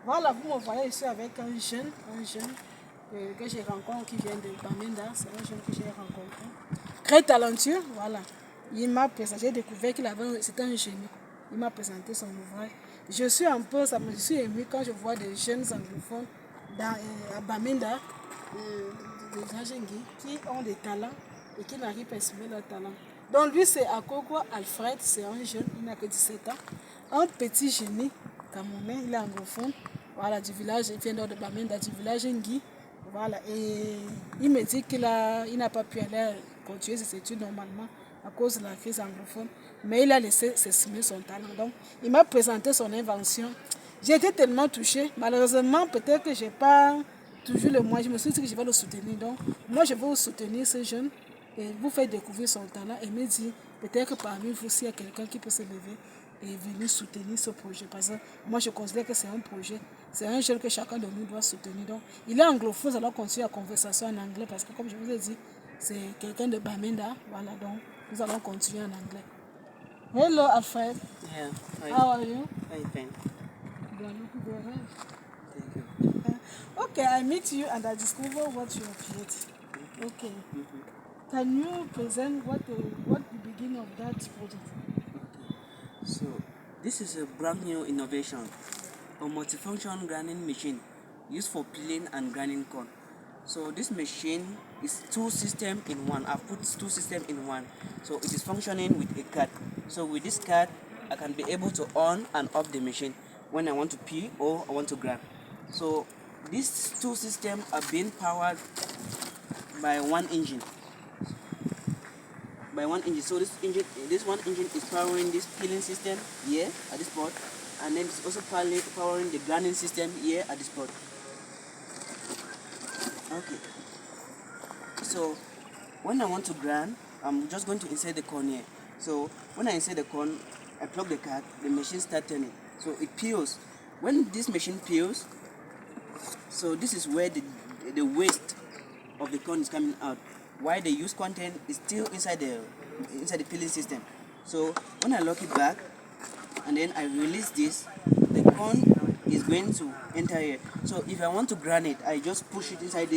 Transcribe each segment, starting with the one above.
Voilà, vous me voyez ici avec un jeune que j'ai rencontré qui vient de Bamenda. C'est un jeune que j'ai rencontré. Très talentueux, voilà. Il m'a présenté, j'ai découvert qu'il avait, c'était un génie. Il m'a présenté son ouvrage. Je suis un peu, je suis émue quand je vois des jeunes anglophones à Bamenda, des gens qui ont des talents et qui n'arrivent pas à exprimer leurs talents. Donc lui, c'est Akoko Alfred, c'est un jeune, il n'a que 17 ans. Un petit génie camerounais, il est anglophone, voilà, du village, il vient de Bamenda, du village Ngui. Voilà, et il me dit qu'il n'a pas pu aller continuer ses études normalement à cause de la crise anglophone, mais il a laissé s'exprimer son talent. Donc, il m'a présenté son invention. J'ai été tellement touchée. Malheureusement, peut-être que je n'ai pas toujours le moyen. Je me suis dit que je vais le soutenir. Donc, moi, je vais vous soutenir, ce jeune, et vous faire découvrir son talent et me dire, peut-être que parmi vous, s'il y a quelqu'un qui peut se lever et venir soutenir ce projet. Parce que moi, je considère que c'est un projet. C'est un jeune que chacun de nous doit soutenir. Donc, il est anglophone, nous allons continuer la conversation en anglais parce que, comme je vous ai dit, c'est quelqu'un de Bamenda. Voilà, donc, nous allons continuer en anglais. Hello, Alfred. Yeah. Hi. How are you? Hi, fine. You are looking very well. Thank you. Okay, I meet you and I discover what you have created. Okay. Can you present what the beginning of that project? So, this is a brand new innovation, a multifunction grinding machine used for peeling and grinding corn. So this machine is two systems in one. I've put two systems in one. So it is functioning with a card. So with this card, I can be able to on and off the machine when I want to peel or I want to grind. So these two systems are being powered by one engine. So this one engine is powering this peeling system here at this port, and then it's also powering the grinding system here at this port. Okay. So when I want to grind, I'm just going to insert the corn here. So when I insert the corn, I plug the card, the machine starts turning. So it peels. When this machine peels, so this is where the waste of the corn is coming out. Why the used content is still inside the peeling system. So when I lock it back and then I release this, the corn is going to enter here. So if I want to grind it, I just push it inside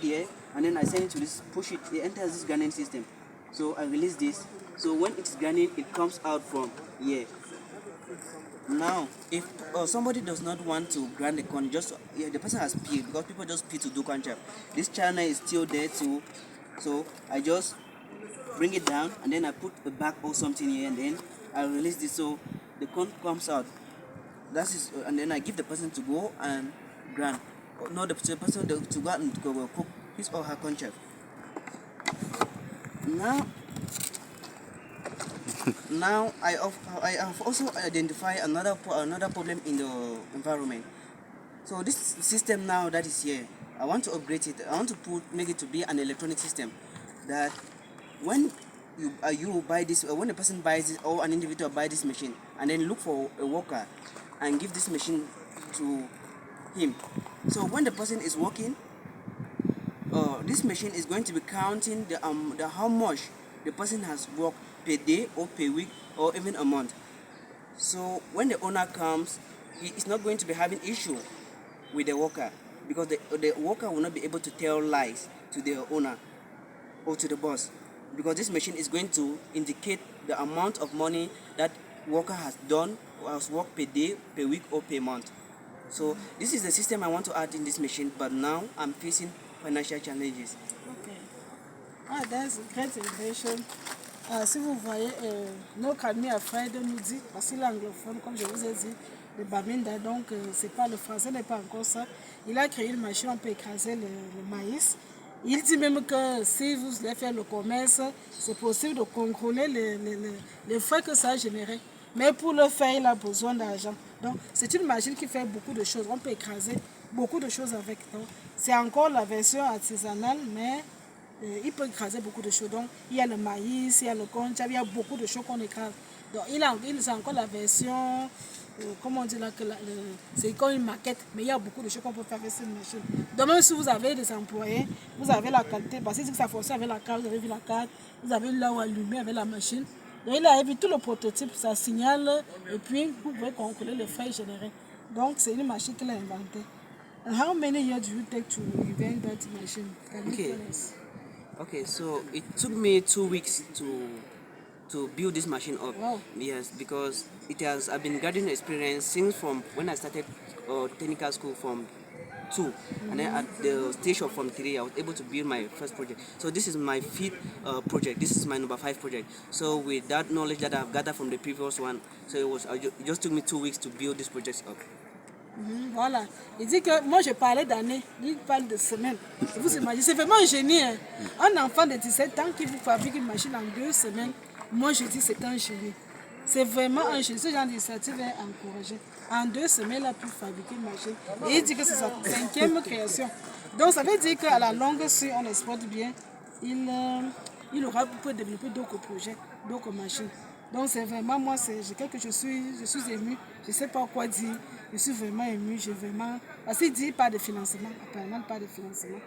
here, and then I send it to this, push it, it enters this grinding system. So I release this. So when it's grinding, it comes out from here. Now, if somebody does not want to grind the corn, the person has peeled, because people just peel to do corn chop. This channel is still there too, so I just bring it down and then I put a bag or something here, and then I release this so the corn comes out. That is, and then I give the person to go and grind. No, the person to go and cook his or her corn chop. Now I have also identified another problem in the environment. So this system now that is here, I want to upgrade it. I want to make it to be an electronic system that when you buy this, when a person buys it or an individual buy this machine and then look for a worker and give this machine to him. So when the person is working, this machine is going to be counting the how much the person has worked per day or per week or even a month. So when the owner comes, he is not going to be having issue with the worker, because the worker will not be able to tell lies to the owner or to the boss, because this machine is going to indicate the amount of money that worker has done or has worked per day, per week or per month. So this is the system I want to add in this machine, but now I'm facing financial challenges. Okay. Ah, that's a great innovation. Si vous voyez, notre ami Alfred nous dit, parce qu'il est anglophone, comme je vous ai dit, de Bamenda, donc c'est pas le français, n'est pas encore ça. Il a créé une machine, on peut écraser le maïs. Il dit même que si vous voulez faire le commerce, c'est possible de contrôler les frais que ça a généré. Mais pour le faire, il a besoin d'argent. Donc c'est une machine qui fait beaucoup de choses. On peut écraser beaucoup de choses avec. C'est encore la version artisanale, mais il peut écraser beaucoup de choses. Donc, il y a le maïs, il y a le concha, il y a beaucoup de choses qu'on écrase. Donc, c'est encore la version, comment on dit là, c'est comme une maquette, mais il y a beaucoup de choses qu'on peut faire avec cette machine. Donc, même si vous avez des employés, vous avez la qualité, parce que si ça fonctionne avec la carte, vous avez vu la carte, vous avez là où allumer avec la machine. Donc, il a vu tout le prototype, ça signale, et puis vous pouvez calculer les frais générés. Donc, c'est une machine qu'il a inventée. And how many years do you take to invent that machine? Can you Okay. tell us? Okay, so it took me 2 weeks to build this machine up. Wow. Yes, because I've been gathering experience since from when I started technical school from 2, and then at the stage of from 3 I was able to build my first project. So this is my fifth project. This is my number 5 project. So with that knowledge that I've gathered from the previous one, so it just took me 2 weeks to build this project up. Voilà. Il dit que moi je parlais d'années, lui il parle de semaines. Vous imaginez, c'est vraiment un génie. Hein? Un enfant de 17 ans qui vous fabrique une machine en 2 semaines, moi je dis c'est un génie. C'est vraiment un génie. Ce genre d'initiative est encouragé. En 2 semaines, il a pu fabriquer une machine. Et il dit que c'est sa 5e création. Donc ça veut dire qu'à la longue, si on exploite bien, il aura pu développer d'autres projets, d'autres machines. Donc c'est vraiment, moi, c'est quelque je suis émue. Je ne sais pas quoi dire. Je suis vraiment émue. Parce qu'il dit pas de financement. Apparemment, pas de financement.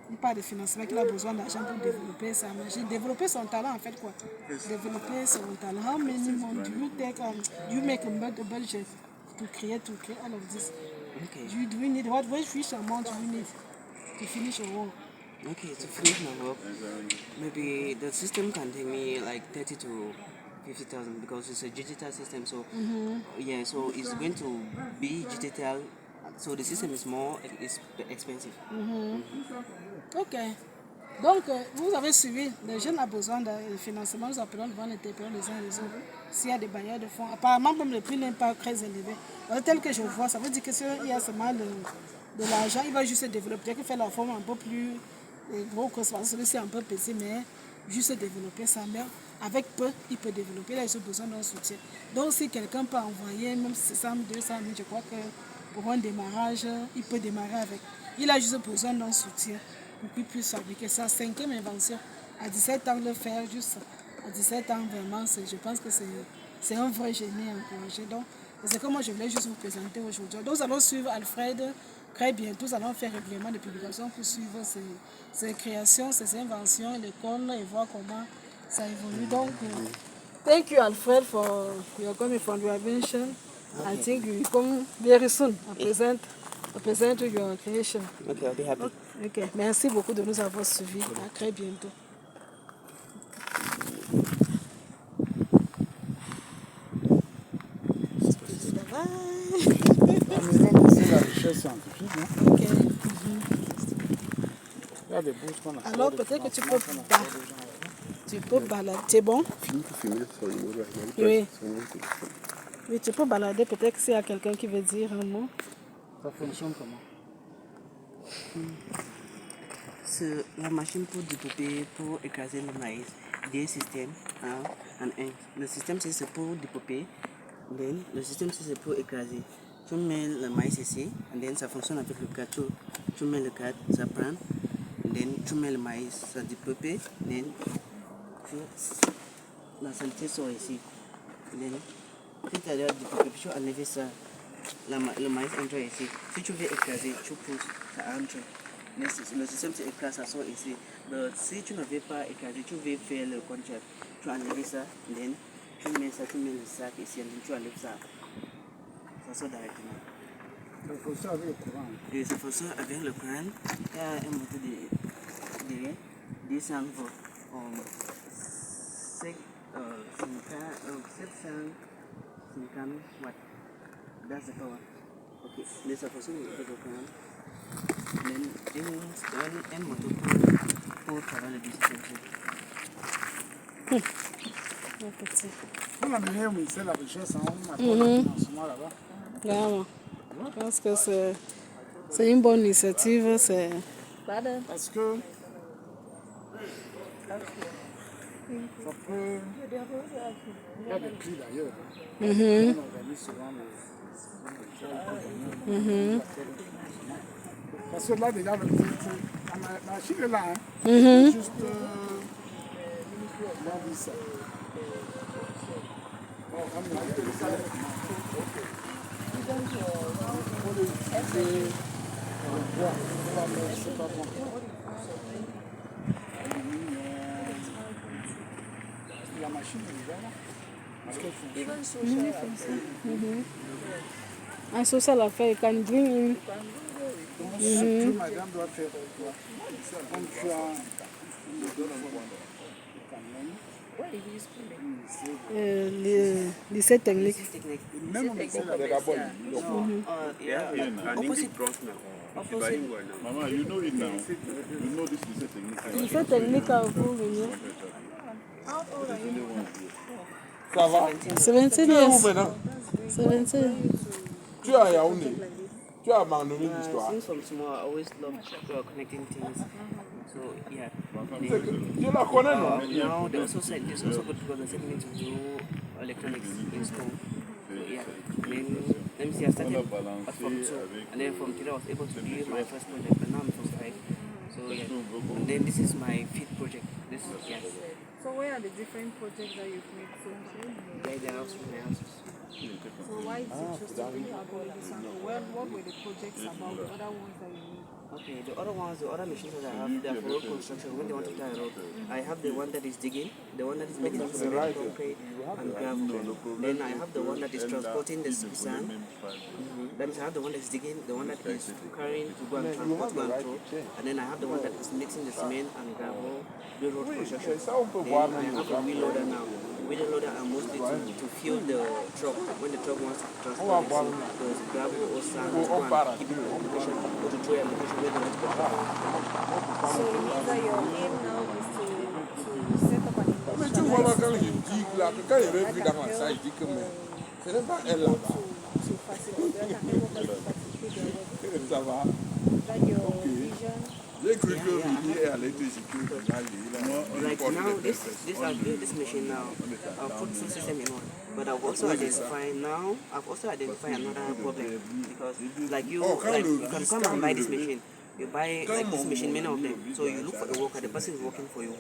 Il parle de financement, qu'il a besoin d'argent pour développer sa machine. Développer son talent, en fait, quoi. Développer son talent. How many months do you make a budget to create all of this? Okay. Do you need, which amount do you need to finish your work? Okay, to finish my work, maybe the system can take me like 30 to 50,000 because it's a digital system. So yeah, so it's going to be digital. So the system is more expensive. Ok. Donc, vous avez suivi, les jeunes ont besoin de financement, nous appelons devant les TPE les uns les autres. S'il y a des bailleurs de fonds, apparemment, même le prix n'est pas très élevé. Alors, tel que je vois, ça veut dire que s'il y a seulement de l'argent, il va juste se développer. Il faut faire la forme un peu plus gros que celui-ci est un peu petit, mais juste développer ça. Mais avec peu, il peut développer. Il a juste besoin d'un soutien. Donc, si quelqu'un peut envoyer même 100 200 000, je crois que pour un démarrage, il peut démarrer avec. Il a juste besoin d'un soutien pour qu'il puisse fabriquer sa 5e invention. À 17 ans, le faire juste à 17 ans, vraiment, je pense que c'est un vrai génie encouragé. Donc, c'est comme moi, je voulais juste vous présenter aujourd'hui. Donc, nous allons suivre Alfred très bientôt. Nous allons faire régulièrement des publications pour suivre ses créations, ses inventions, l'école et voir comment ça évolue. Donc, thank you, Alfred, for your coming from your invention. Okay. I think you will come very soon. I present your creation. Okay, I'll be happy. Okay. Merci beaucoup de nous avoir suivis. À très bientôt. C'est la recherche scientifique. Hein? Ok. Il y a des bourses qu'on a. Alors peut-être que tu peux balader. C'est bon? Oui. Oui, tu peux balader. Peut-être s'il y a quelqu'un qui veut dire un mot. Ça fonctionne comment? C'est la machine pour découper, pour écraser le maïs, des systèmes. Le système c'est pour découper, le système c'est pour écraser. Tu mets le maïs ici, et ça fonctionne avec le cadre. Tu mets le cadre, ça prend, tu mets le maïs, ça découpe, la saleté sort ici. Tout à l'heure, découper, puis tu enlever ça, le maïs entre ici. Si tu veux écraser, tu pousses, ça entre. Le système c'est écrase, ça sort ici. Mais si tu ne veux pas écraser, tu veux faire le contraire. Tu enlèves ça, tu mets le sac ici, et tu enlèves ça. Ça sort directement. Ça fonctionne avec le courant. Et ça fonctionne avec le courant. Il y a un moteur derrière, 200 volts. 750 watts. That's the power. Okay, mais ça fonctionne avec le courant. Un moteur pour travailler le distributeur. On a mené au ministère de la Recherche, on a fait le financement là-bas. Vraiment. Je pense que c'est une bonne initiative. Parce que ça peut... Il y a des prix d'ailleurs. On organise souvent le... Parce que là, déjà, la machine est là. Hein. Juste... comment on dit ça? La machine est déjà là. Parce qu'elle fonctionne. Un social affair, you can bring in. Madame doit faire quoi? Comme tu as Lycée technique. même au lycée là. Opposite. Mama, you know it now. You know this is a technique. Lycée technique à Bourgogne. Ça va? 17 Tu es où years. maintenant? 17. Tu es à Yaoundé. Tu as abandonné l'histoire. Since from small, I always loved connecting things. So yeah. Tu la connais, non? Now they also said this also good because they sent me to do electronics in school. So yeah. Then let me see, I started at Form 2, and then from 3 I was able to do my first project, but now I'm first 5. So yeah. And then this is my 5th project. This is yeah. So where are the different projects that you've made so far? Like the house, my houses. So why did you choose to bring about this one? What were the projects about, the other ones that you made? Okay, the other machines that I have, they are for road construction. When they want to tie a road, I have the one that is digging, the one that is making cement, concrete, and gravel. Then I have the one that is transporting the sand. Then I have the one that is digging, the one that is carrying to go and transport, go and throw. And then I have the one that is mixing the cement and gravel, the road construction. Then I have a wheel loader now. Wheel loader are mostly to fuel the truck when the truck wants to transport the gravel or sand to go and keep it in location or to throw it in location where they want to go. So it means that your aim now is to set up an Mais tu vois là, quand il dit là, quand il est venu dans ma salle, il dit que mais ce n'est pas elle là-bas. to facilitate, that can help us to facilitate their work. Ça va? That your vision. J'ai cru que Vini est à l'électricité. Like now, this machine now, I'll put full system in one. But I've also identified another problem because like you can come and buy this machine. You buy like this machine, many of them. So you look for the worker, the person is working for you.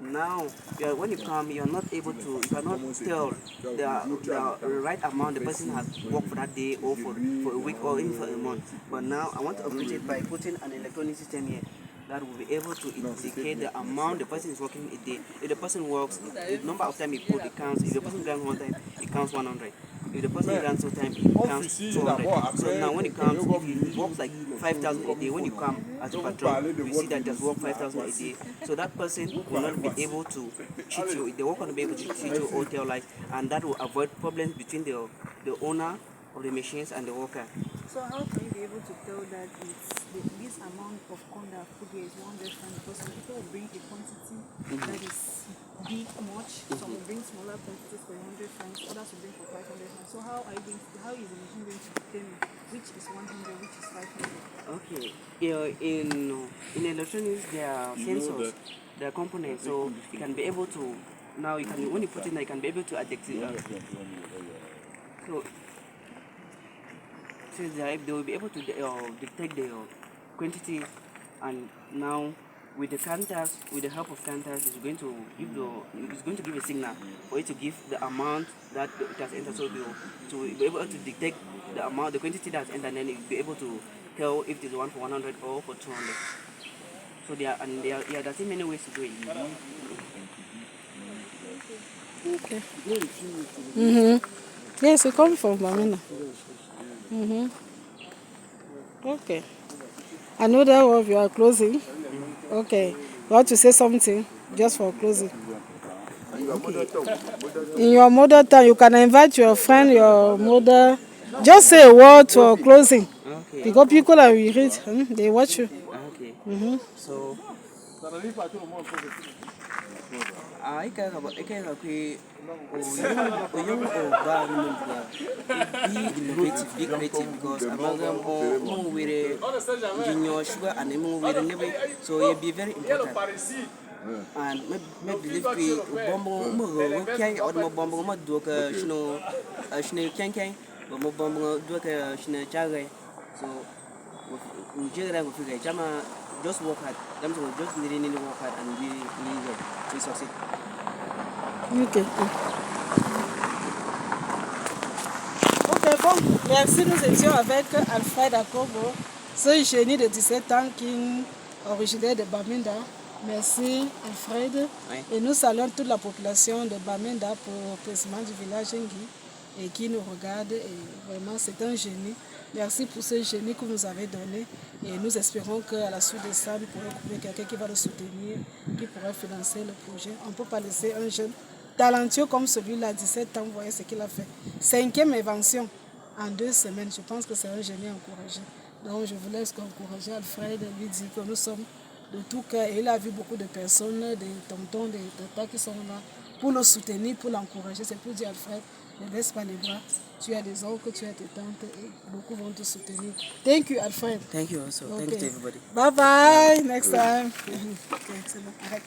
Now, when you come, you are not able to, you cannot tell the right amount the person has worked for that day or for a week or even for a month. But now, I want to upgrade it by putting an electronic system here that will be able to indicate the amount the person is working a day. If the person works, the number of time he put, it counts. If the person grants one time, it counts 100. If the person grants two times, it counts 200. So now when it comes, if he works like 5,000 a day, when you come as a patron, you see that just work 5,000 a day. So that person will not be able to cheat you. They won't be able to cheat you or tell lies, and that will avoid problems between the owner of the machines and the worker. So how can you be able to tell that this amount of corn that I put here is 100 francs? Because some people will bring a quantity that is big much, some will bring smaller quantities for 100 francs, others will bring for 500 francs. So how is the machine going to determine which is 100, which is 500? Okay, in electronics there are sensors, there are components, so you can be able to, now you can, when you put in there, you can be able to identify. So they will be able to detect the quantity, and now with the counters, with the help of counters, it's going to give a signal for it to give the amount that it has entered. So to be able to detect the amount, the quantity that's entered, and then you'll be able to tell if it's one for 100 or for 200. So there are many ways to do it. Okay. Yes, we come from Bamenda. Okay. Another one, you are closing. Okay. You want to say something just for closing? In your mother tongue, you can invite your friend, your mother. Just say a word for closing. Okay. Because people are read, they watch you. Okay. So I can have be creative because amalgam or with sugar and with so it be very important. And maybe if we bomb can or no bomb do shino can or bomb do shino chagay. So we figure just work hard. Just need to work hard and we succeed. Okay. Ok, bon, merci. Nous étions avec Alfred Akobo, ce génie de 17 ans qui est originaire de Bamenda. Merci Alfred. Oui. Et nous saluons toute la population de Bamenda pour le président du village Ngui. et qui nous regarde. Et vraiment, c'est un génie. Merci pour ce génie que vous nous avez donné. Et nous espérons qu'à la suite de ça, nous pourrons trouver quelqu'un qui va le soutenir, qui pourrait financer le projet. On ne peut pas laisser un jeune talentueux comme celui-là, 17 ans, vous voyez ce qu'il a fait. 5e invention en 2 semaines. Je pense que c'est un génie encouragé. Donc je vous laisse encourager Alfred, lui dire que nous sommes de tout cœur. Et il a vu beaucoup de personnes, des tontons, des tatas qui sont là pour le soutenir, pour l'encourager. C'est pour dire Alfred, ne baisse pas les bras. Tu as des oncles, tu as tes tantes et beaucoup vont te soutenir. Thank you, Alfred. Thank you also. Thank you to everybody. Bye bye. Next time. Okay, c'est bon. Arrête.